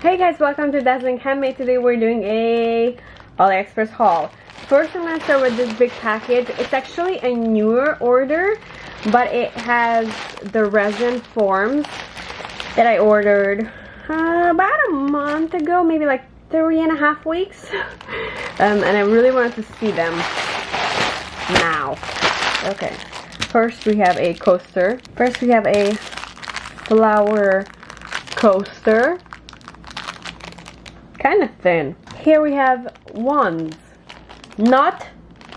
Hey guys, welcome to Dazzling Handmade. Today we're doing a AliExpress haul. First I'm going to start with this big package. It's actually a newer order, but it has the resin forms that I ordered about a month ago, maybe like 3.5 weeks. And I really wanted to see them now. Okay, first we have a coaster. First we have a flower coaster. Kind of thin. Here we have wands. Not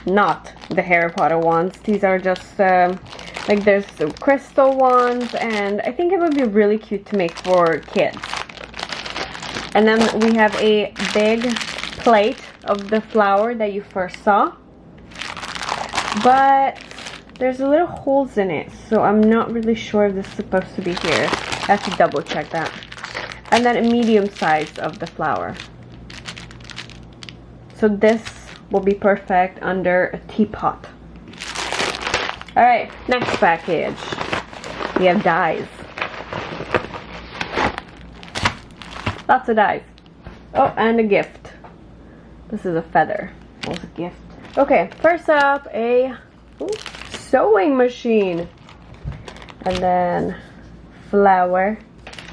the Harry Potter wands. These are just like there's crystal ones, and I think it would be really cute to make for kids. And then we have a big plate of the flower that you first saw, but there's a little holes in it, so I'm not really sure if this is supposed to be here. I have to double check that. And then a medium size of the flower. So this will be perfect under a teapot. Alright, next package. We have dies. Lots of dies. Oh, and a gift. This is a feather. That was a gift. Okay, first up, a sewing machine. And then flower.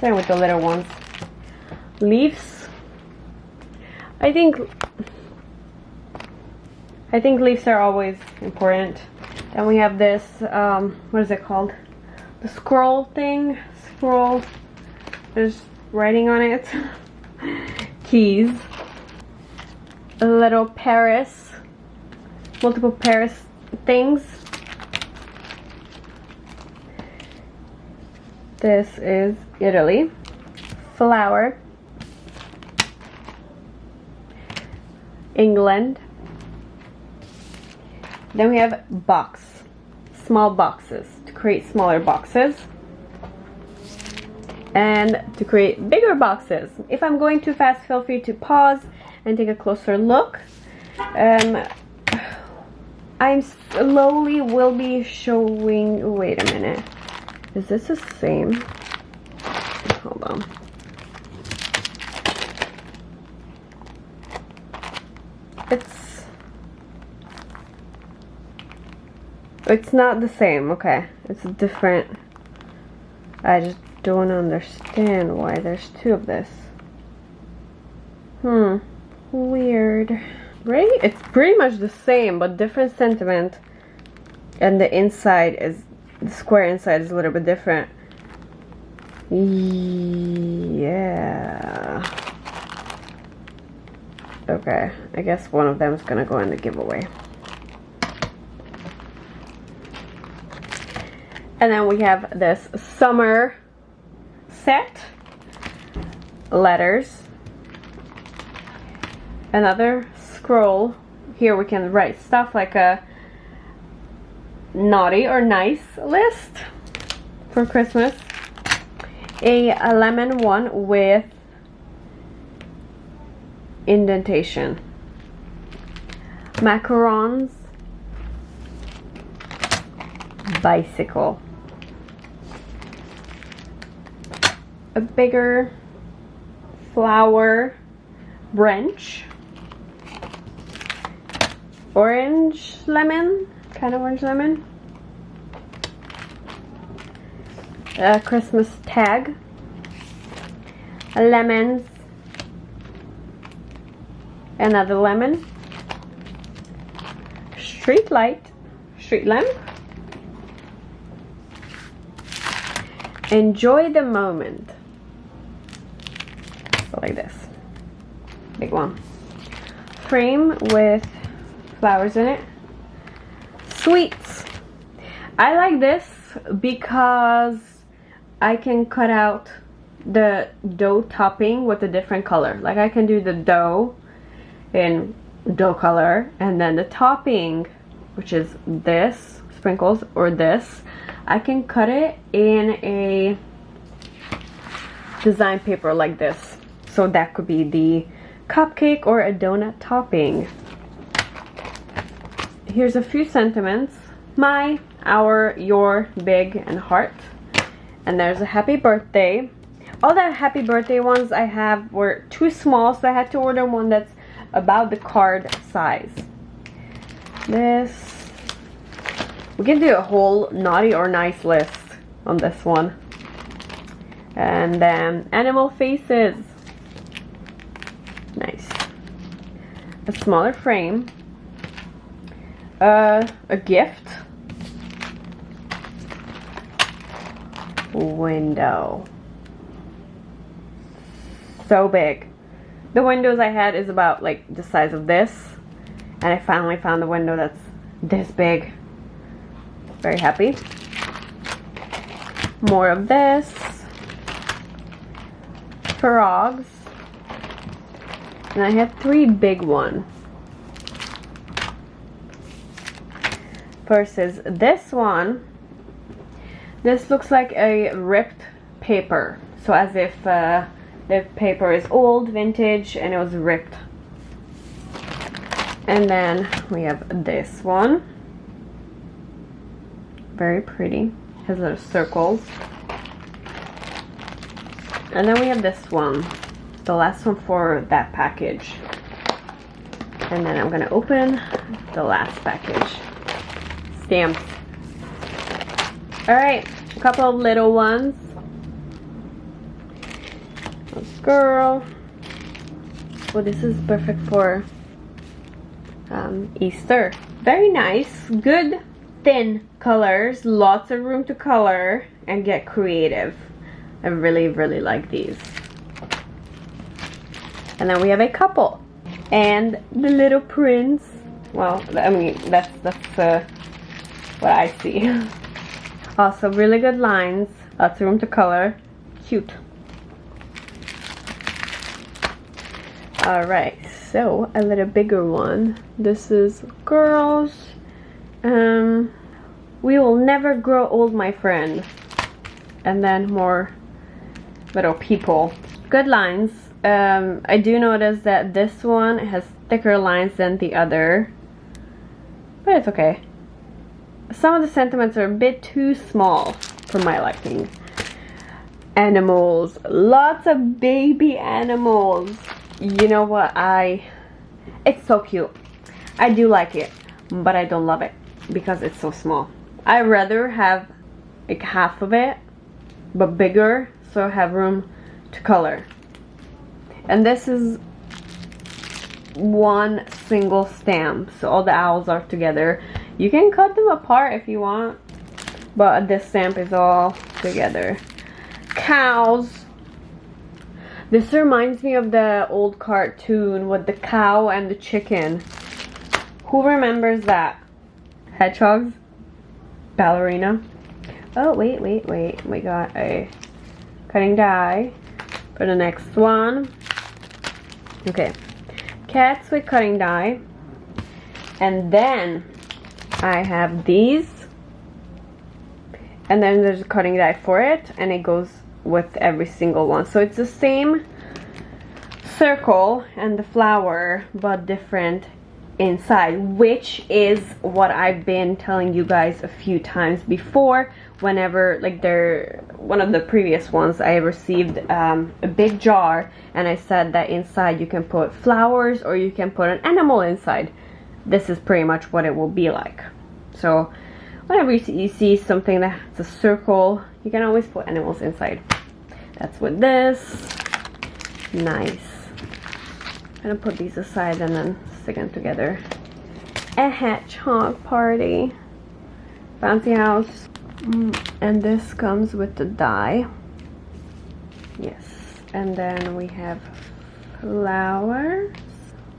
Same with the little ones. Leaves. I think leaves are always important. Then we have this, what is it called? The scroll thing. Scroll. There's writing on it. Keys. A little Paris. Multiple Paris things. This is Italy. Flower. England. Then we have box. Small boxes. To create smaller boxes. And to create bigger boxes. If I'm going too fast, feel free to pause and take a closer look. I slowly will be showing... Wait a minute. Is this the same? Hold on. It's not the same. Okay, it's different. I just don't understand why there's two of this. Weird. Right? It's pretty much the same, but different sentiment. And the inside is, the square inside is a little bit different. Yeah. Okay, I guess one of them is gonna go in the giveaway. And then we have this summer set. Letters. Another scroll. Here we can write stuff like a naughty or nice list for Christmas. A lemon one with indentation. Macarons. Bicycle. A bigger flower branch. Orange lemon. Kind of orange lemon. A Christmas tag. Lemons. Another lemon. Street light. Street lamp. Enjoy the moment. So like this. Big one. Frame with flowers in it. Sweets. I like this because I can cut out the dough topping with a different color. Like I can do the dough in dough color, and then the topping, which is this, sprinkles, or this, I can cut it in a design paper like this. So that could be the cupcake or a donut topping. Here's a few sentiments. My, our, your, big, and heart. And there's a happy birthday. All the happy birthday ones I have were too small, so I had to order one that's about the card size. This, we can do a whole naughty or nice list on this one. And then animal faces. Nice. A smaller frame. A gift. Window. So big. The windows I had is about like the size of this, and I finally found a window that's this big. Very happy. More of this. Frogs. And I have 3 big ones. Versus this one. This looks like a ripped paper. So as if the paper is old, vintage, and it was ripped. And then we have this one. Very pretty. Has little circles. And then we have this one. The last one for that package. And then I'm gonna open the last package. Stamps. Alright, a couple of little ones. This girl. Well, this is perfect for Easter. Very nice. Good thin colors. Lots of room to color and get creative. I really, really like these. And then we have a couple. And the little prince. Well, I mean, that's what I see. Also, really good lines. Lots of room to color. Cute. Alright, so a little bigger one. This is girls. We will never grow old, my friend. And then more little people. Good lines. I do notice that this one has thicker lines than the other. But it's okay. Some of the sentiments are a bit too small for my liking. Animals. Lots of baby animals. You know what? It's so cute. I do like it, but I don't love it because it's so small. I'd rather have like half of it, but bigger, so I have room to color. And this is one single stamp, so all the owls are together. You can cut them apart if you want, but this stamp is all together. Cows. This reminds me of the old cartoon with the cow and the chicken. Who remembers that? Hedgehogs? Ballerina? Oh, wait. We got a cutting die for the next one. Okay. Cats with cutting die. And then I have these. And then there's a cutting die for it. And it goes with every single one. So it's the same circle and the flower, but different inside, which is what I've been telling you guys a few times before. Whenever, like, one of the previous ones, I received a big jar, and I said that inside you can put flowers or you can put an animal inside. This is pretty much what it will be like. So whenever you see something that's a circle, you can always put animals inside. That's with this. Nice. I'm gonna put these aside and then stick them together. A hedgehog party. Bouncy house. And this comes with the die. Yes. And then we have flowers.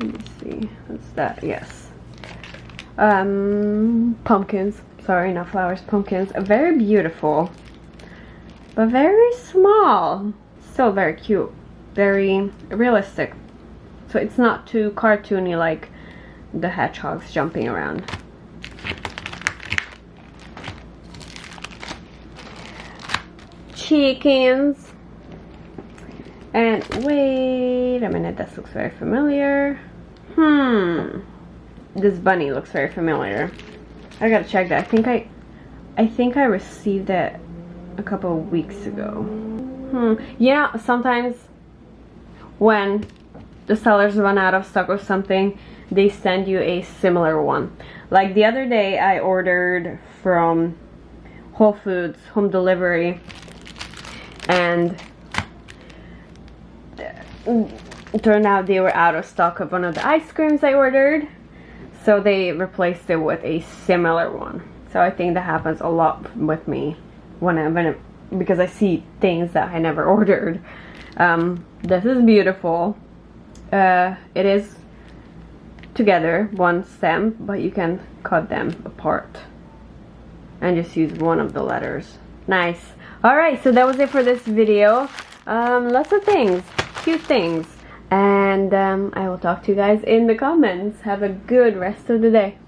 Let me see. What's that? Yes. Pumpkins. Sorry, not flowers. Pumpkins. Very beautiful. But very small. Still very cute. Very realistic. So it's not too cartoony like the hedgehogs jumping around. Chickens. And wait a minute, this looks very familiar. This bunny looks very familiar. I gotta check that. I think I received it a couple of weeks ago. You know, sometimes when the sellers run out of stock or something, they send you a similar one. Like the other day I ordered from Whole Foods home delivery, and it turned out they were out of stock of one of the ice creams I ordered, so they replaced it with a similar one. So I think that happens a lot with me because I see things that I never ordered. This is beautiful. It is together one stem, but you can cut them apart and just use one of the letters. Nice. Alright, so that was it for this video. Lots of things, cute things, and I will talk to you guys in the comments. Have a good rest of the day.